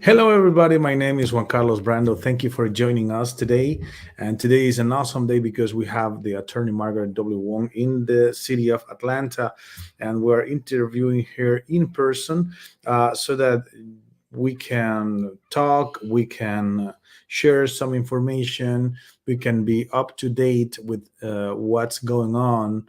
Hello, everybody. My name is Juan Carlos Brando. Thank you for joining us today. And today is an awesome day because we have the attorney Margaret W. Wong in the city of Atlanta, and we're interviewing her in person so that we can talk, we can share some information, we can be up to date with what's going on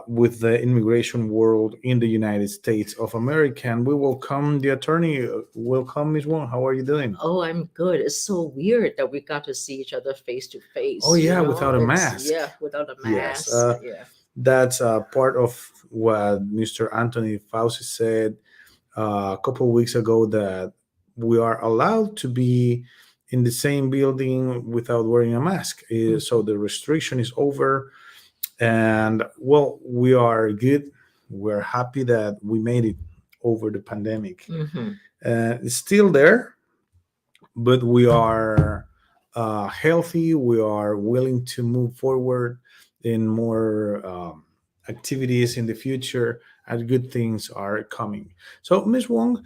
with the immigration world in the United States of America. And we welcome the attorney. Welcome, Ms. Wong. How are you doing? Oh, I'm good. It's so weird that we got to see each other face to Oh, face, yeah, without a It's, mask. yeah, without a Yes, mask. Yeah. that's part of what Mr. Anthony Fauci said a couple of weeks ago, that we are allowed to be in the same building without wearing a mask. So the restriction is over. And well, we are good. We're happy that we made it over the pandemic. Mm-hmm. It's still there, but we are healthy. We are willing to move forward in more activities in the future, and good things are coming. So, Ms. Wong,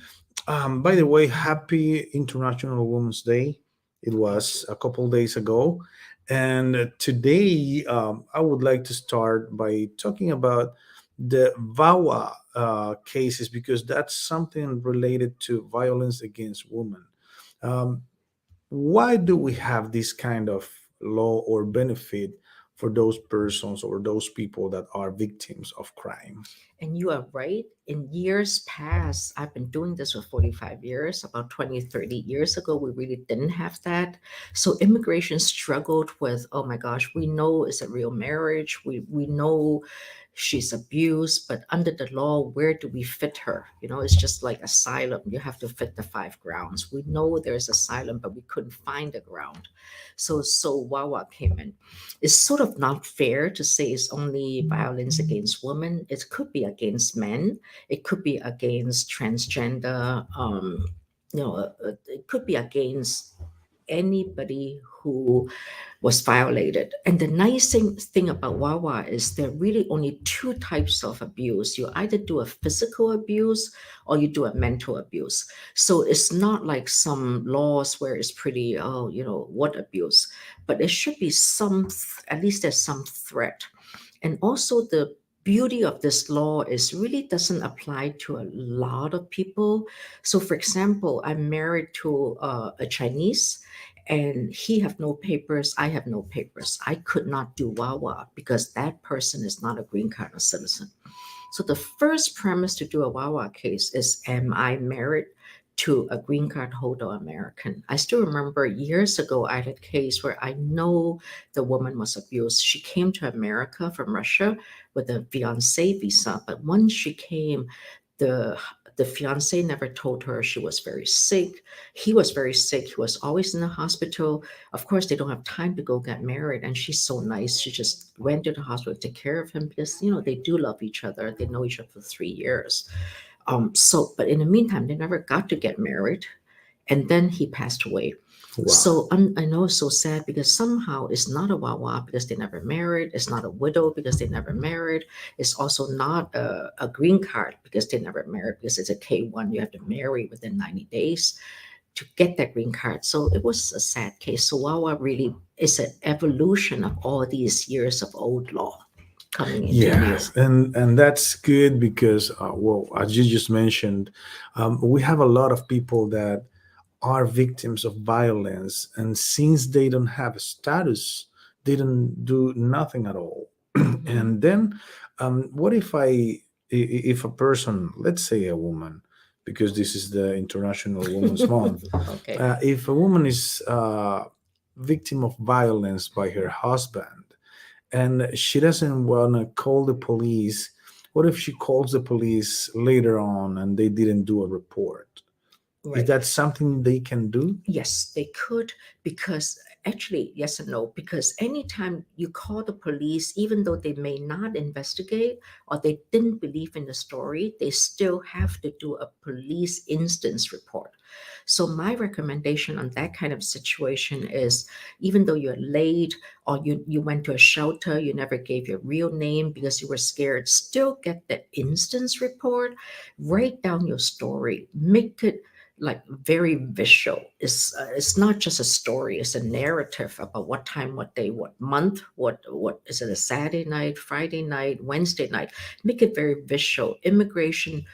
by the way, happy International Women's Day. It Thank was you. a couple days ago. And today, I would like to start by talking about the VAWA cases, because that's something related to violence against women. Um, why do we have this kind of law or benefit for those persons or those people that are victims of crimes? And you are right. In years past, I've been doing this for 45 years. About 20, 30 years ago, we really didn't have that. So immigration struggled with, oh my gosh, we know it's a real marriage. We know she's abused, but under the law, where do we fit her? It's just like asylum. You have to fit the five grounds. We know there's asylum, but we couldn't find the ground. So Wawa came in. It's sort of not fair to say it's only violence against women. It could be against men. It could be against transgender. It could be against anybody who was violated. And the nice thing about Wawa is there are really only two types of abuse. You either do a physical abuse or you do a mental abuse. So it's not like some laws where it's pretty, what abuse, but there should be at least there's some threat. And also the beauty of this law is really doesn't apply to a lot of people. So for example, I'm married to a Chinese, and he have no papers, I have no papers. I could not do Wawa because that person is not a green card or citizen. So the first premise to do a Wawa case is, am I married to a green card holder American? I still remember years ago I had a case where I know the woman was abused. She came to America from Russia with a fiancé visa, but once she came, the the fiance never told her she was very sick. He was very sick. He was always in the hospital. Of course, they don't have time to go get married. And she's so nice. She just went to the hospital to take care of him because, they do love each other. They know each other for 3 years. But in the meantime, they never got to get married. And then he passed away. Wow. So I know it's so sad because somehow it's not a Wawa because they never married. It's not a widow because they never married. It's also not a green card because they never married, because it's a K1. You have to marry within 90 days to get that green card. So it was a sad case. So Wawa really is an evolution of all these years of old law coming into new. Yes, and that's good because, well, as you just mentioned, we have a lot of people that are victims of violence, and since they don't have a status, they don't do nothing at all. Mhm. And then, what if if a person, let's say a woman, because this is the International Women's Month, Okay. if a woman is victim of violence by her husband, and she doesn't want to call the police, what if she calls the police later on and they didn't do a report? Is Right. that something they can do? Yes, they could, because actually, yes and no, because anytime you call the police, even though they may not investigate or they didn't believe in the story, they still have to do a police instance report. So my recommendation on that kind of situation is, even though you're late or you went to a shelter, you never gave your real name because you were scared, still get the instance report, write down your story, make it like very visual. It's not just a story, it's a narrative about what time, what day, what month, what is it, a Saturday night, Friday night, Wednesday night. Make it very visual. Immigration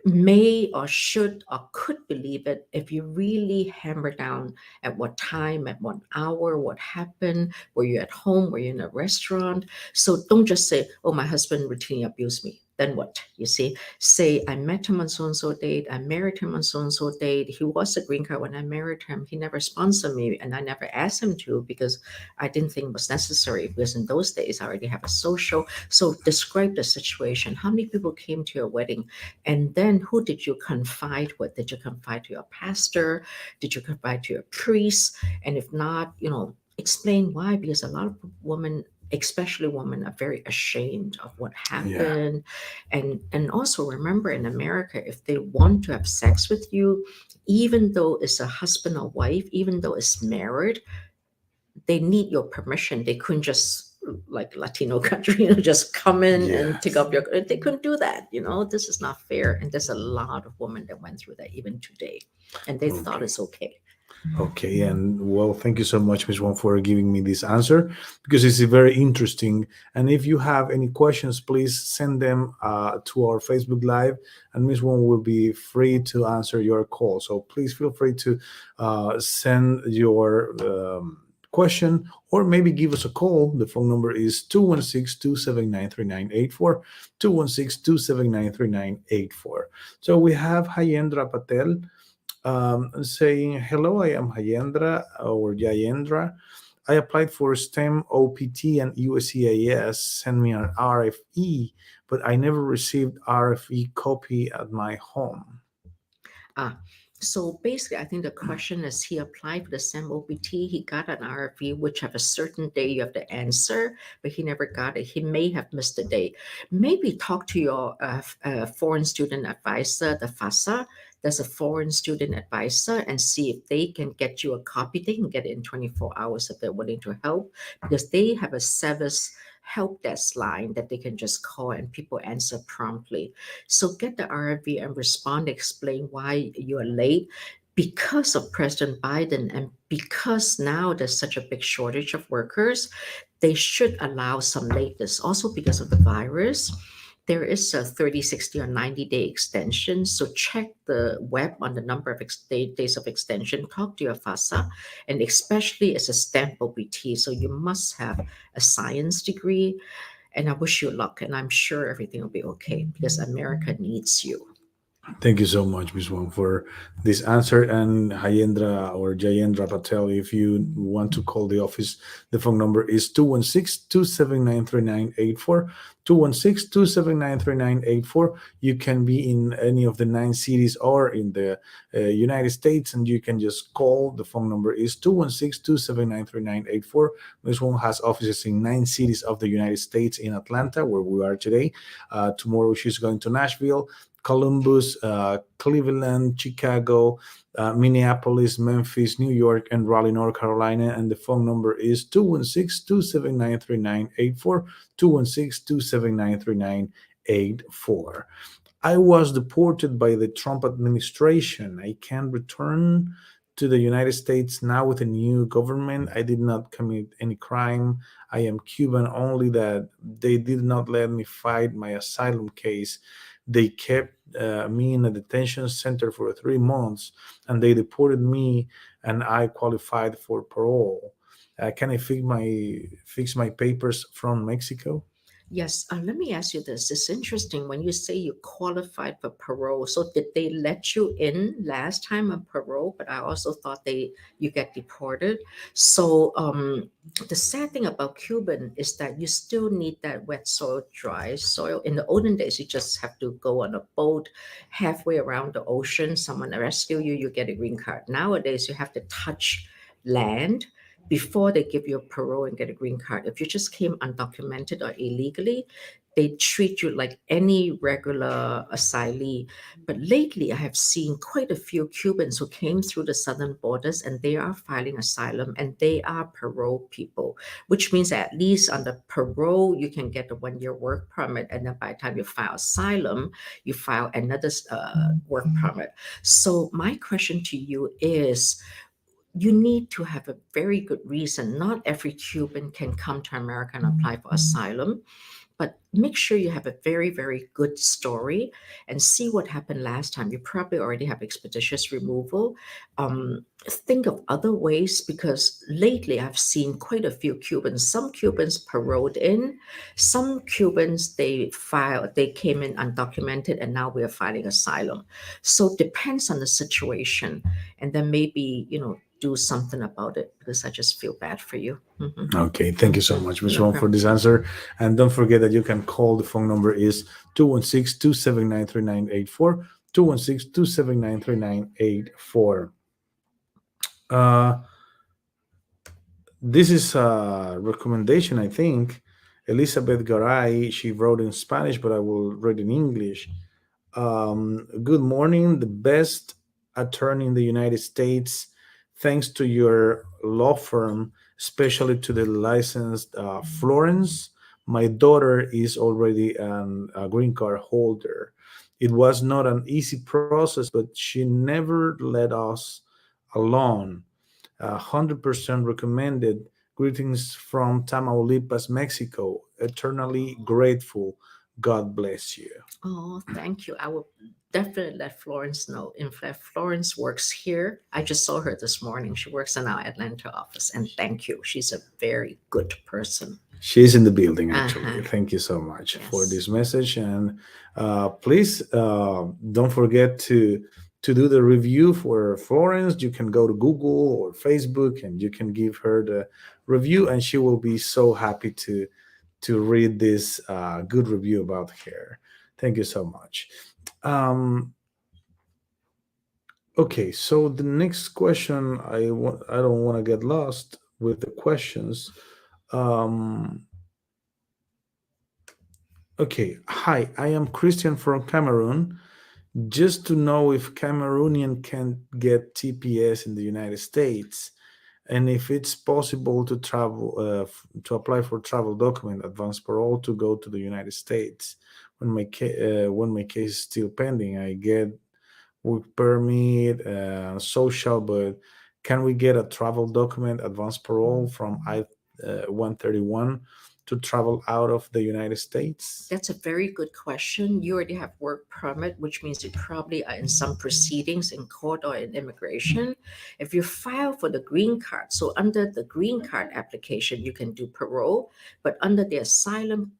may or should or could believe it if you really hammer down at what time, at what hour, what happened, were you at home, were you in a restaurant. So don't just say, oh, my husband routinely abused me. Then what? You see, say, I met him on so and so date, I married him on so and so date. He was a green card when I married him. He never sponsored me, and I never asked him to because I didn't think it was necessary. Because in those days, I already have a social. So describe the situation. How many people came to your wedding? And then who did you confide with? Did you confide to your pastor? Did you confide to your priest? And if not, explain why. Because a lot of women, especially women, are very ashamed of what Yeah. happened. And also remember, in America, if they want to have sex with you, even though it's a husband or wife, even though it's married, they need your permission. They couldn't just, like Latino country, just come in and take Yes. up your. They couldn't do that. This is not fair. And there's a lot of women that went through that even today, and they thought Okay. it's okay. Okay, and well, thank you so much, Ms. Wong, for giving me this answer because it's very interesting. And if you have any questions, please send them to our Facebook Live, and Ms. Wong will be free to answer your call. So please feel free to send your question or maybe give us a call. The phone number is 216-279-3984, 216-279-3984. So we have Hayendra Patel saying, hello, I am Hayendra or Jayendra. I applied for STEM, OPT, and USCIS. Send me an RFE, but I never received RFE copy at my home. Ah, so basically, I think the question is he applied for the STEM OPT, he got an RFE, which have a certain day you have to answer, but he never got it. He may have missed the date. Maybe talk to your foreign student advisor, the FASA. There's a foreign student advisor, and see if they can get you a copy. They can get it in 24 hours if they're willing to help, because they have a service help desk line that they can just call and people answer promptly. So get the RFV and respond, explain why you're late. Because of President Biden and because now there's such a big shortage of workers, they should allow some lateness. Also, because of the virus, there is a 30, 60, or 90-day extension. So check the web on the number of days of extension. Talk to your FASA, and especially as a STEM OPT. So you must have a science degree, and I wish you luck, and I'm sure everything will be okay because America needs you. Thank you so much, Ms. Wong, for this answer. And Hayendra or Jayendra Patel, if you want to call the office, the phone number is 216-279-3984. 216-279-3984. You can be in any of the 9 cities or in the United States, and you can just call. The phone number is 216-279-3984. Ms. Wong has offices in 9 cities of the United States, in Atlanta, where we are today. Tomorrow she's going to Nashville, Columbus, Cleveland, Chicago, Minneapolis, Memphis, New York, and Raleigh, North Carolina. And the phone number is 216-279-3984, 216-279-3984. I was deported by the Trump administration. I can return to the United States now with a new government. I did not commit any crime. I am Cuban, only that they did not let me fight my asylum case. They kept me in a detention center for 3 months, and they deported me, and I qualified for parole. Can I fix my papers from Mexico? Yes, let me ask you this. It's interesting when you say you qualified for parole. So did they let you in last time on parole? But I also thought you get deported. So the sad thing about Cuban is that you still need that wet soil, dry soil. In the olden days, you just have to go on a boat halfway around the ocean. Someone rescue you, you get a green card. Nowadays, you have to touch land before they give you a parole and get a green card, if you just came undocumented or illegally, they treat you like any regular asylee. But lately, I have seen quite a few Cubans who came through the southern borders and they are filing asylum and they are parole people, which means that at least under parole, you can get a 1 year work permit. And then by the time you file asylum, you file another work permit. So, my question to you is, you need to have a very good reason. Not every Cuban can come to America and apply for asylum, but make sure you have a very, very good story and see what happened last time. You probably already have expeditious removal. Think of other ways, because lately I've seen quite a few Cubans. Some Cubans paroled in, some Cubans they came in undocumented, and now we are filing asylum. So it depends on the situation, and then maybe do something about it, because I just feel bad for you. Okay, thank you so much, Ms. No Wong, for problem. this answer. And don't forget that you can call. The phone number is 216-279-3984, 216-279-3984. Uh, this is a recommendation, I think. Elizabeth Garay, she wrote in Spanish, but I will read in English. Good morning, the best attorney in the United States. Thanks to your law firm, especially to the licensed Florence. My daughter is already a green card holder. It was not an easy process, but she never let us alone. 100% recommended. Greetings from Tamaulipas, Mexico. Eternally grateful. God bless you. Oh, thank you. I will definitely let Florence know. In fact, Florence works here. I just saw her this morning. She works in our Atlanta office. And thank you. She's a very good person. She's in the building, Uh-huh. actually. Thank you so much for Yes. this message. And please don't forget to do the review for Florence. You can go to Google or Facebook and you can give her the review, and she will be so happy to read this good review about her. Thank you so much. Um, okay, so the next question, I don't want to get lost with the questions. Um, Okay, hi, I am Christian from Cameroon. Just to know if Cameroonian can get TPS in the United States, and if it's possible to to apply for travel document, advance parole to go to the United States. When my case is still pending, I get work permit, social, but can we get a travel document, advance parole from I-131 to travel out of the United States? That's a very good question. You already have work permit, which means you probably are in some proceedings in court or in immigration. If you file for the green card, so under the green card application, you can do parole, but under the asylum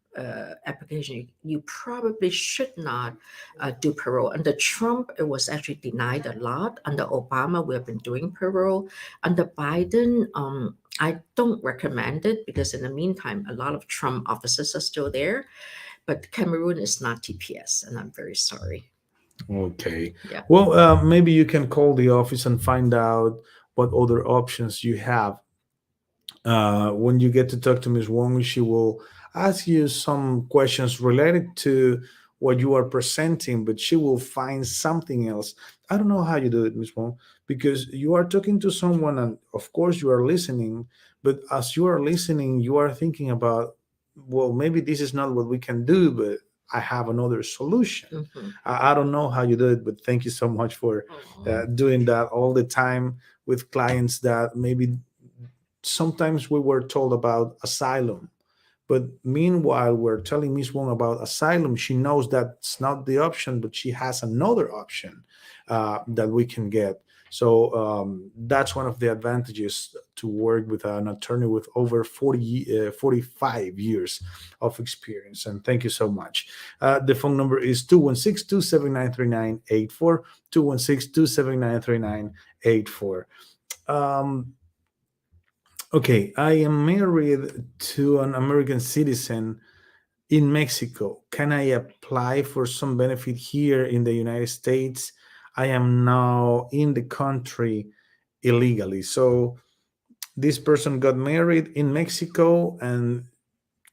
application, you probably should not do parole. Under Trump, it was actually denied a lot. Under Obama, we have been doing parole. Under Biden, I don't recommend it, because in the meantime, a lot of Trump officers are still there. But Cameroon is not TPS, and I'm very sorry. Okay. Yeah. Well, maybe you can call the office and find out what other options you have. When you get to talk to Ms. Wong, she will ask you some questions related to what you are presenting, but she will find something else. I don't know how you do it, Ms. Wong, because you are talking to someone, and of course you are listening, but as you are listening, you are thinking about, well, maybe this is not what we can do, but I have another solution. Hmm. I don't know how you do it, but thank you so much for Oh. doing that all the time with clients that maybe sometimes we were told about asylum, but meanwhile we're telling Miss Wong about asylum. She knows that's not the option, but she has another option that we can get. So that's one of the advantages to work with an attorney with over 45 years of experience. And thank you so much. The phone number is 216-279-3984, 216-279-3984. um, Okay, I am married to an American citizen in Mexico. Can I apply for some benefit here in the United States? I am now in the country illegally. So This person got married in Mexico and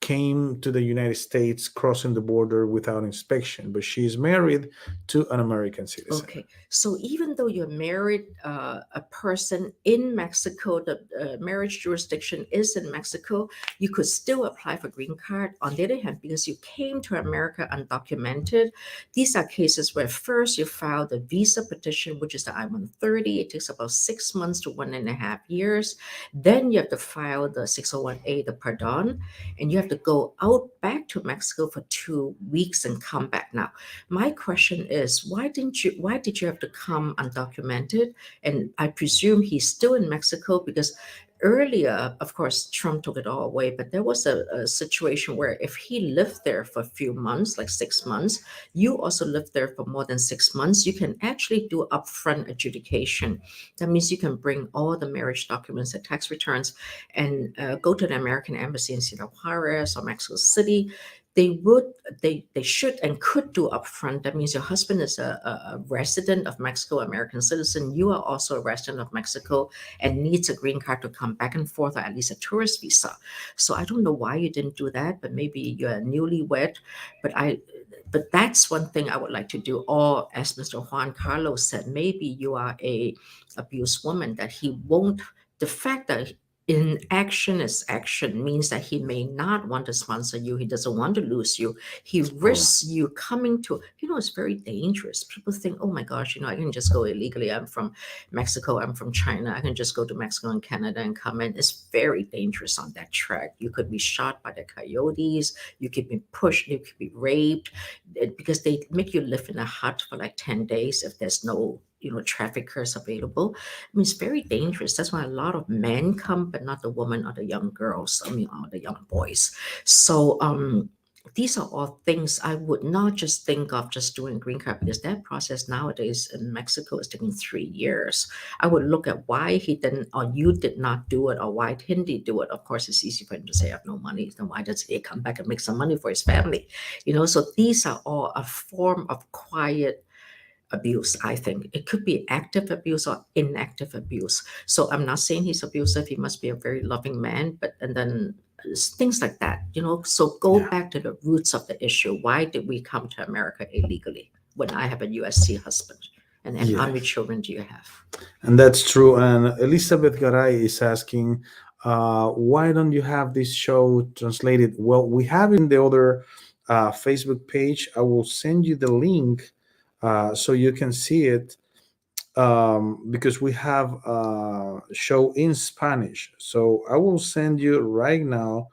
came to the United States crossing the border without inspection, but she is married to an American citizen. Okay, so even though you're married a person in Mexico, the marriage jurisdiction is in Mexico, you could still apply for green card. On the other hand, because you came to America undocumented, these are cases where first you file the visa petition, which is the I-130. It takes about 6 months to 1.5 years. Then you have to file the 601A, the pardon, and you have to go out back to Mexico for 2 weeks and come back. Now, my question is, why did you have to come undocumented? And I presume he's still in Mexico because earlier, of course, Trump took it all away, but there was a situation where if he lived there for a few months, like 6 months, you also lived there for more than 6 months, you can actually do upfront adjudication. That means you can bring all the marriage documents and tax returns and go to the American embassy in Ciudad Juarez or Mexico City. They would, they should and could do upfront. That means your husband is a resident of Mexico, American citizen. You are also a resident of Mexico and needs a green card to come back and forth, or at least a tourist visa. So I don't know why you didn't do that, but maybe you're newlywed. But but that's one thing I would like to do. Or as Mr. Juan Carlos said, maybe you are a abused woman that he won't. The fact that inaction is action means that he may not want to sponsor you. He doesn't want to lose you. He Oh, risks you coming to, it's very dangerous. People think, oh my gosh, I can just go illegally. I'm from Mexico. I'm from China. I can just go to Mexico and Canada and come in. It's very dangerous on that track. You could be shot by the coyotes. You could be pushed. You could be raped because they make you live in a hut for like 10 days if there's no traffickers available. I mean, it's very dangerous. That's why a lot of men come, but not the women or the young girls. I mean, or the young boys. So these are all things I would not just think of just doing green card, because that process nowadays in Mexico is taking 3 years. I would look at why he didn't, or you did not do it, or why didn't he do it. Of course, it's easy for him to say, I have no money. Then why does he come back and make some money for his family? So these are all a form of quiet abuse. I think it could be active abuse or inactive abuse. So I'm not saying he's abusive. He must be a very loving man, but and then things like that. So go yeah. back to the roots of the issue. Why did we come to America illegally when I have a USC husband? And how many Yes. children do you have? And that's true. And Elizabeth Garay is asking, why don't you have this show translated? Well, we have in the other Facebook page. I will send you the link so you can see it, because we have a show in Spanish. So I will send you right now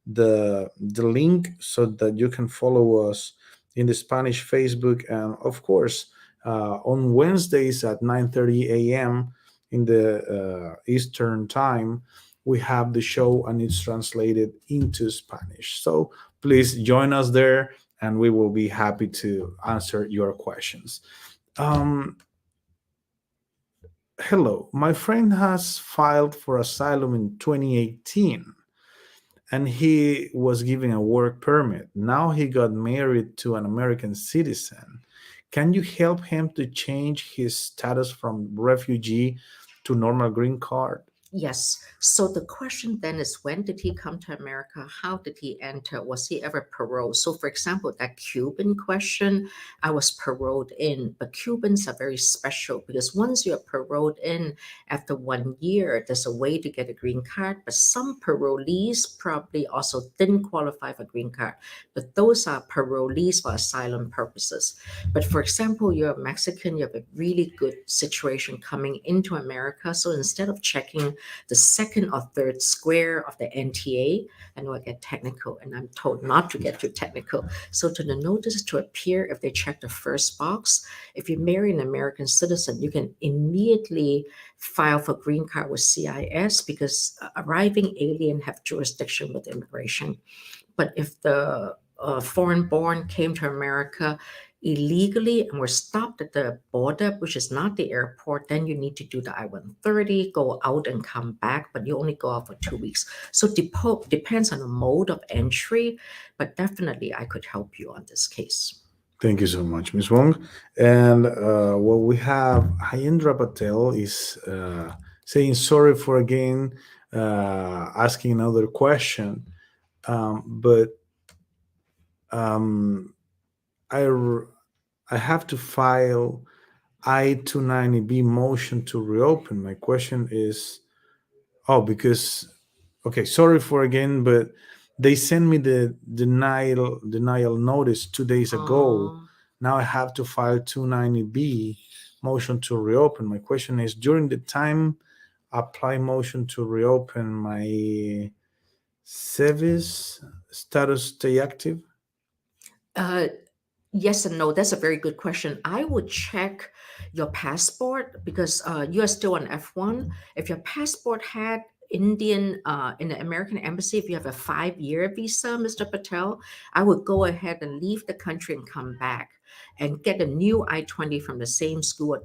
the link so that you can follow us in the Spanish Facebook, and of course on Wednesdays at 9:30 a.m. in the Eastern time we have the show and it's translated into Spanish. So please join us there and we will be happy to answer your questions. Um, Hello, my friend has filed for asylum in 2018 and he was given a work permit. Now he got married to an American citizen. Can you help him to change his status from refugee to normal green card? Yes. So the question then is, when did he come to America? How did he enter? Was he ever paroled? So, for example, that Cuban question, I was paroled in, but Cubans are very special because once you're paroled in after 1 year, there's a way to get a green card. But some parolees probably also didn't qualify for green card, but those are parolees for asylum purposes. But for example, you're a Mexican, you have a really good situation coming into America. So instead of checking the second or third square of the NTA. I know I get technical and I'm told not to get too technical. So to the notice to appear, if they check the first box, if you marry an American citizen, you can immediately file for green card with CIS because arriving alien have jurisdiction with immigration. But if the foreign born came to America illegally and were stopped at the border, which is not the airport, then you need to do the I-130, go out and come back, but you only go out for 2 weeks. So depends on the mode of entry, but definitely I could help you on this case. Thank you so much, Ms. Wong. And we have Hayendra Patel is saying sorry for again asking another question. But um, I r- I have to file I-290B motion to reopen. My question is, oh, because okay, sorry for again, but they sent me the denial notice 2 days ago. Oh, Now I have to file 290B motion to reopen. My question is, during the time apply motion to reopen, my service status stay active? uh, yes and no. That's a very good question. I would check your passport because you are still on F1. If your passport had in the American embassy, if you have a 5-year visa, Mr. Patel, I would go ahead and leave the country and come back and get a new I-20 from the same school,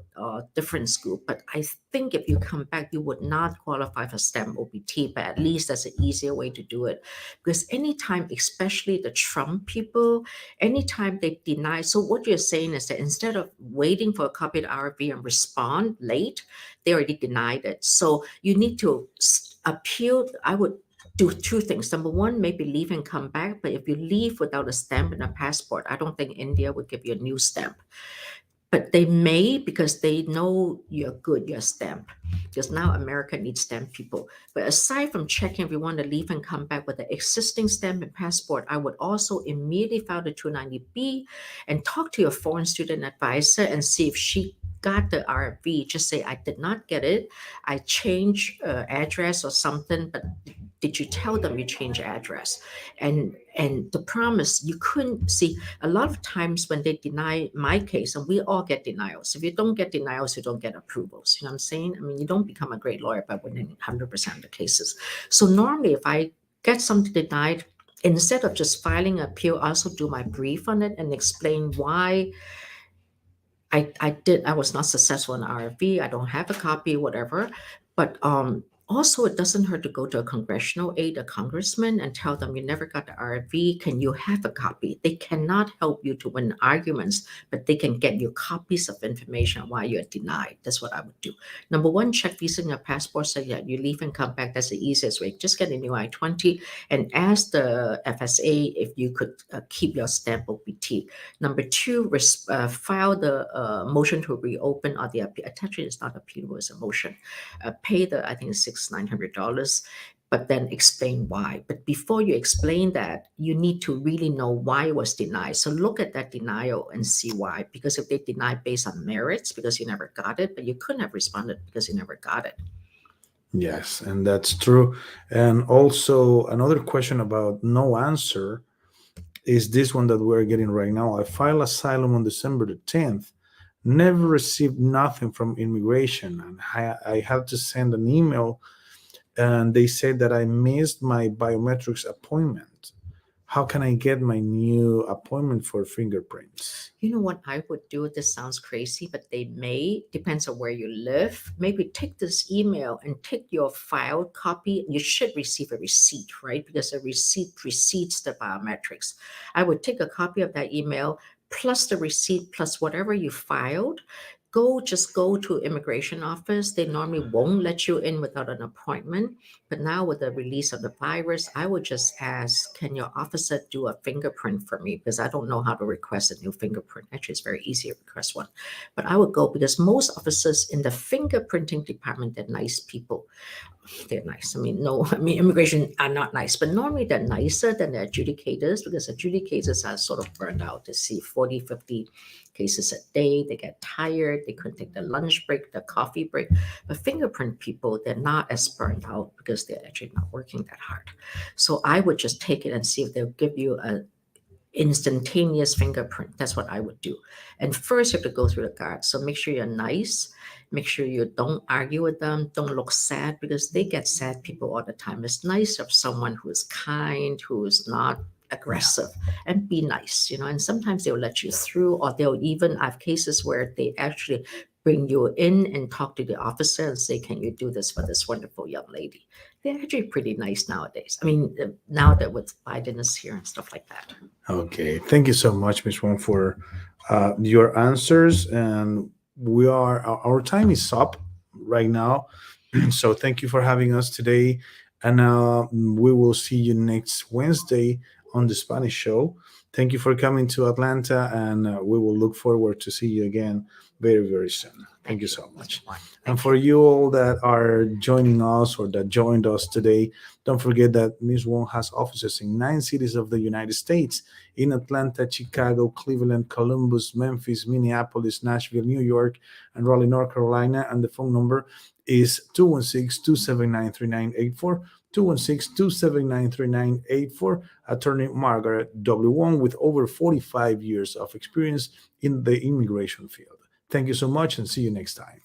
different school. But I think if you come back, you would not qualify for STEM OPT, but at least that's an easier way to do it. Because anytime, especially the Trump people, anytime they deny, so what you're saying is that instead of waiting for a copy of the RFV and respond late, they already denied it. So you need to appeal. I would do two things. Number one, maybe leave and come back. But if you leave without a stamp and a passport, I don't think India would give you a new stamp. But they may because they know you're good, you're stamped. Because now America needs stamped people. But aside from checking if you want to leave and come back with the existing stamp and passport, I would also immediately file the 290B and talk to your foreign student advisor and see if she got the RFV. Just say, I did not get it. I changed address or something, but did you tell them you changed address? And the promise, you couldn't see a lot of times when they deny my case, and we all get denials. If you don't get denials, you don't get approvals. You know what I'm saying? I mean, you don't become a great lawyer by winning 100% of the cases. So normally, if I get something denied, instead of just filing an appeal, I also do my brief on it and explain why I was not successful in RFV. I don't have a copy, whatever. But also, it doesn't hurt to go to a congressional aide, a congressman, and tell them you never got the RFV. Can you have a copy? They cannot help you to win arguments, but they can get you copies of information on why you're denied. That's what I would do. Number one, check visa in your passport so that you leave and come back. That's the easiest way. Just get a new I-20 and ask the FSA if you could keep your stamp OPT. Number two, file the motion to reopen or the appeal. Actually, it's not appeal, it's a motion. Pay the, I think, $900, but then explain why. But before you explain that, you need to really know why it was denied. So look at that denial and see why. Because if they deny based on merits, because you never got it, but you couldn't have responded because you never got it. Yes, and that's true. And also another question about no answer is this one that we're getting right now. I filed asylum on December the 10th, never received nothing from immigration, and I had to send an email, and they said that I missed my biometrics appointment. How can I get my new appointment for fingerprints? You know what I would do? This sounds crazy, but they may, depends on where you live. Maybe take this email and take your filed copy. You should receive a receipt, right? Because a receipt precedes the biometrics. I would take a copy of that email plus the receipt plus whatever you filed. Just go to immigration office. They normally won't let you in without an appointment. But now with the release of the virus, I would just ask, can your officer do a fingerprint for me? Because I don't know how to request a new fingerprint. Actually, it's very easy to request one. But I would go because most officers in the fingerprinting department, they're nice people. They're nice. I mean, no, I mean, immigration are not nice, but normally they're nicer than the adjudicators because adjudicators are sort of burned out. They see 40, 50 cases a day. They get tired. They couldn't take the lunch break, the coffee break. But fingerprint people, they're not as burned out because they're actually not working that hard. So I would just take it and see if they'll give you a instantaneous fingerprint. That's what I would do. And first, you have to go through the guards. So make sure you're nice. Make sure you don't argue with them. Don't look sad because they get sad people all the time. It's nice of someone who is kind, who is not aggressive, and be nice, And sometimes they'll let you through, or they'll even I have cases where they actually bring you in and talk to the officer and say, "Can you do this for this wonderful young lady?" They're actually pretty nice nowadays. I mean, now that with Biden is here and stuff like that. Okay, thank you so much, Ms. Wong, for your answers. And our time is up right now. So thank you for having us today. And we will see you next Wednesday on the Spanish show. Thank you for coming to Atlanta, and we will look forward to see you again very, very soon. Thank Thank you you, so Mr. much. Juan. And Thank for you. you all that are joining us or that joined us today, don't forget that Miss Wong has offices in 9 cities of the United States, in Atlanta, Chicago, Cleveland, Columbus, Memphis, Minneapolis, Nashville, New York, and Raleigh, North Carolina. And the phone number is 216-279-3984, 216-279-3984. Attorney Margaret W. Wong, with over 45 years of experience in the immigration field. Thank you so much, and see you next time.